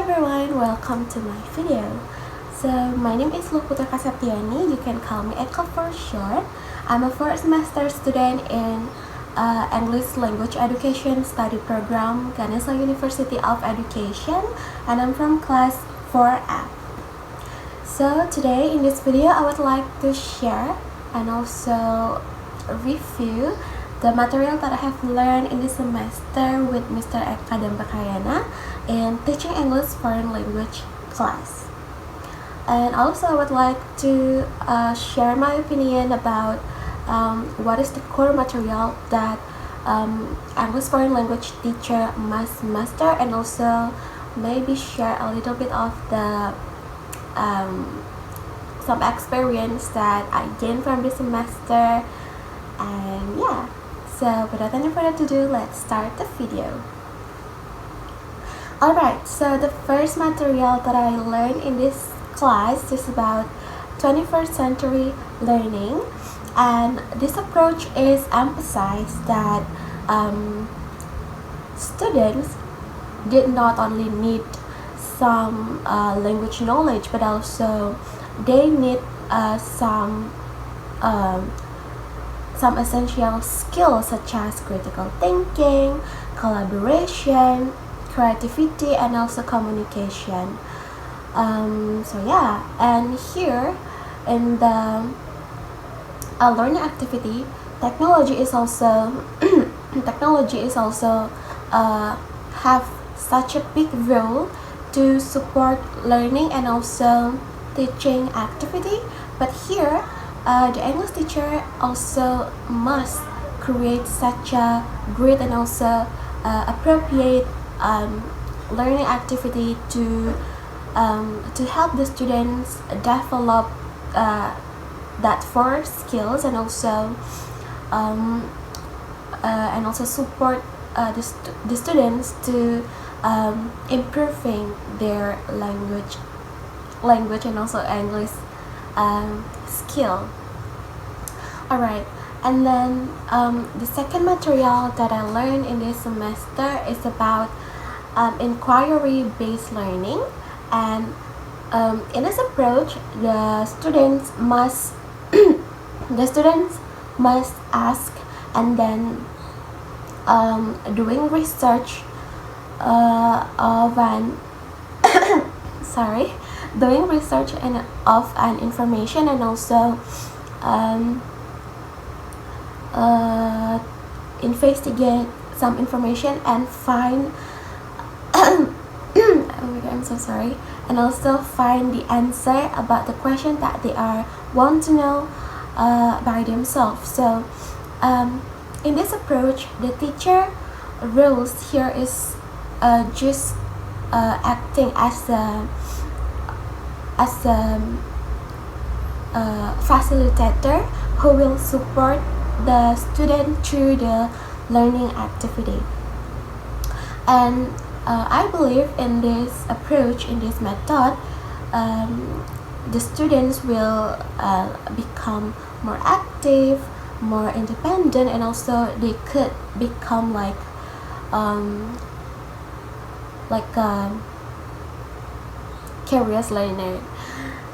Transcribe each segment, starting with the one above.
everyone, welcome to my video. So my name is Luputra Kasaptiani, you can call me Eka for short. I'm a first semester student in English Language Education Study Program, Ganesha University of Education, and I'm from class 4F. So today in this video I would like to share and also review the material that I have learned in this semester with Mr. Eka Dampakayana in teaching English foreign language class. And also I would like to share my opinion about what is the core material that English foreign language teacher must master, and also maybe share a little bit of the some experience that I gained from this semester. And yeah, so without any further ado, let's start the video. Alright, so the first material that I learned in this class is about 21st century learning, and this approach is emphasized that students did not only need some language knowledge, but also they need some essential skills such as critical thinking, collaboration, creativity, and also communication. So yeah, and here in the learning activity, technology is also have such a big role to support learning and also teaching activity. But here the English teacher also must create such a great and also appropriate learning activity to help the students develop that four skills, and also support the students to improving their language and also English skill. Alright, and then the second material that I learned in this semester is about inquiry-based learning. And in this approach, the students must ask and then doing research of an doing research of an information, and also investigate some information and find I'm so sorry, and also find the answer about the question that they want to know by themselves. So in this approach, the teacher roles here is just acting as a facilitator who will support the student through the learning activity. And I believe in this approach, in this method, the students will become more active, more independent, and also they could become like a curious learner.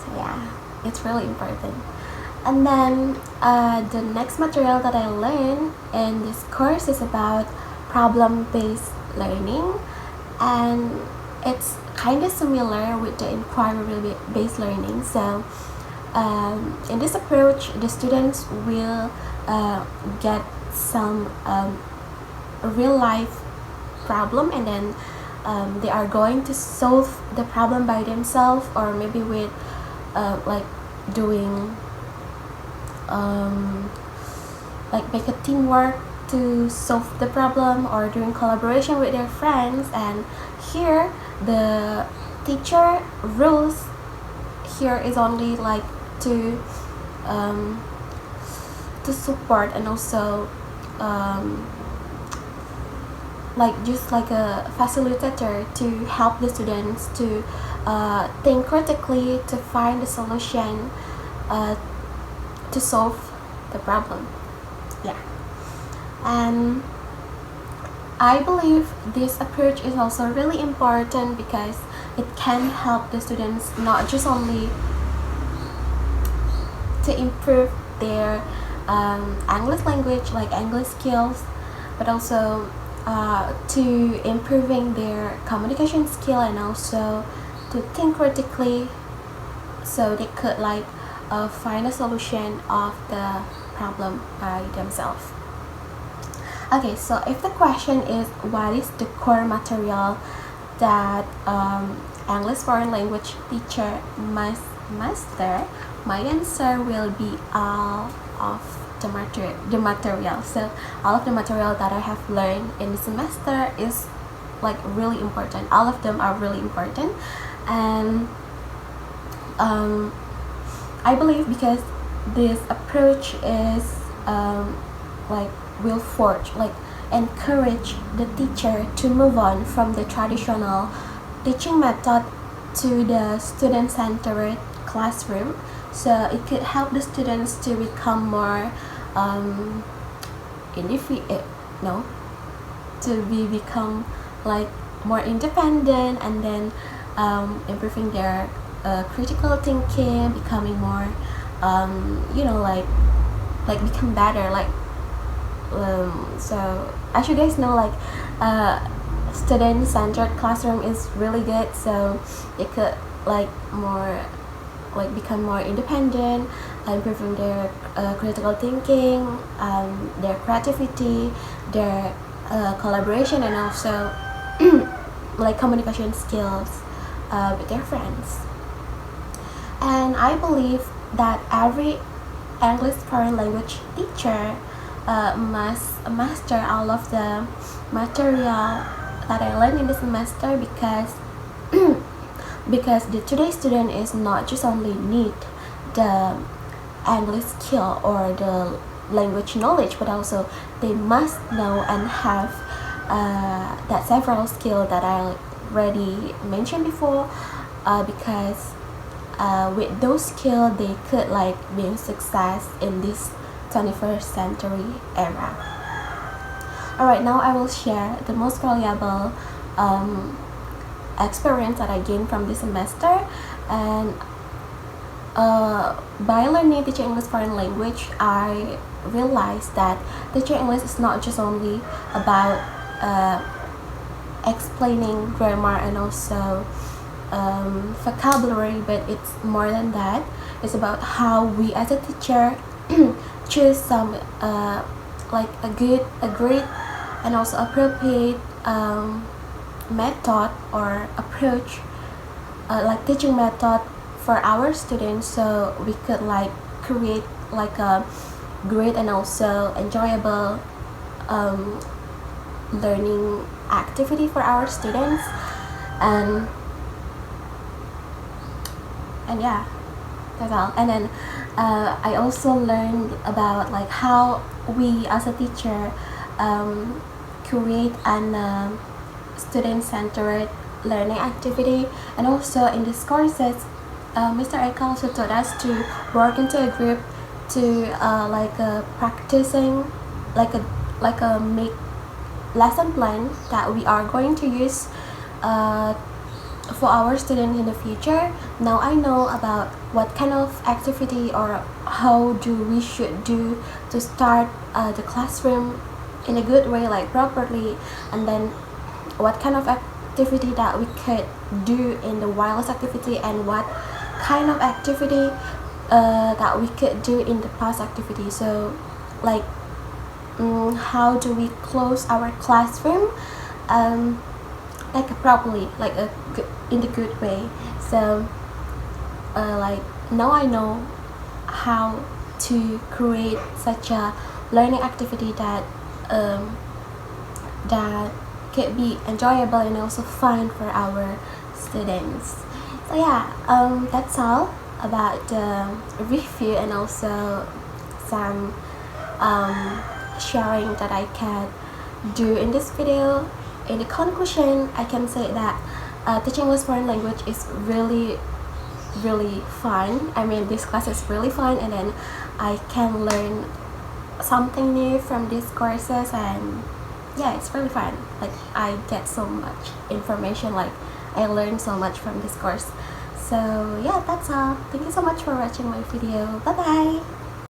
So yeah, it's really important. And then the next material that I learned in this course is about problem-based learning, and it's kind of similar with the inquiry-based learning. So in this approach, the students will get some real-life problem, and then they are going to solve the problem by themselves, or maybe with like doing make a teamwork to solve the problem, or doing collaboration with their friends. And here the teacher rules here is only like to support, and also just like a facilitator to help the students to think critically, to find the solution to solve the problem. Yeah. And I believe this approach is also really important because it can help the students not just only to improve their English language, like English skills, but also to improving their communication skill and also to think critically, so they could like find a solution of the problem by themselves. Okay, so if the question is what is the core material that English foreign language teacher must master, my answer will be all of the material. So all of the material that I have learned in the semester is like really important. All of them are really important, and I believe because this approach is like will forge like encourage the teacher to move on from the traditional teaching method to the student-centered classroom, so it could help the students to become more no to become like more independent, and then improving their critical thinking, becoming more like become better, like so as you guys know, like student-centered classroom is really good, so it could like more like become more independent, improving their critical thinking, their creativity, their collaboration, and also like communication skills with their friends. And I believe that every English foreign language teacher must master all of the material that I learned in the semester, because because the today's student is not just only need the English skill or the language knowledge, but also they must know and have that several skill that I already mentioned before, because with those skills they could like be success in this 21st century era. Alright, now I will share the most valuable experience that I gained from this semester. And by learning teaching English foreign language, I realized that teaching English is not just only about explaining grammar and also vocabulary, but it's more than that. It's about how we as a teacher choose some like a great and also appropriate method or approach, like teaching method for our students, so we could like create like a great and also enjoyable learning activity for our students. And yeah, that's all. And then I also learned about like how we as a teacher create an student-centered learning activity. And also in these courses, Mr. Eka also taught us to work into a group to practicing like a make lesson plan that we are going to use for our students in the future. Now I know about what kind of activity or how do we should do to start the classroom in a good way, like properly, and then what kind of activity that we could do in the wireless activity, and what kind of activity that we could do in the past activity. So like how do we close our classroom like properly, like in the good way. So like now I know how to create such a learning activity that that could be enjoyable and also fun for our students. So yeah, that's all about the review and also some sharing that I can do in this video. In the conclusion, I can say that teaching English foreign language is really fun. I mean, this class is really fun, and then I can learn something new from these courses, and yeah, it's really fun. Like I get so much information, like I learned so much from this course. So yeah, that's all. Thank you so much for watching my video. Bye bye.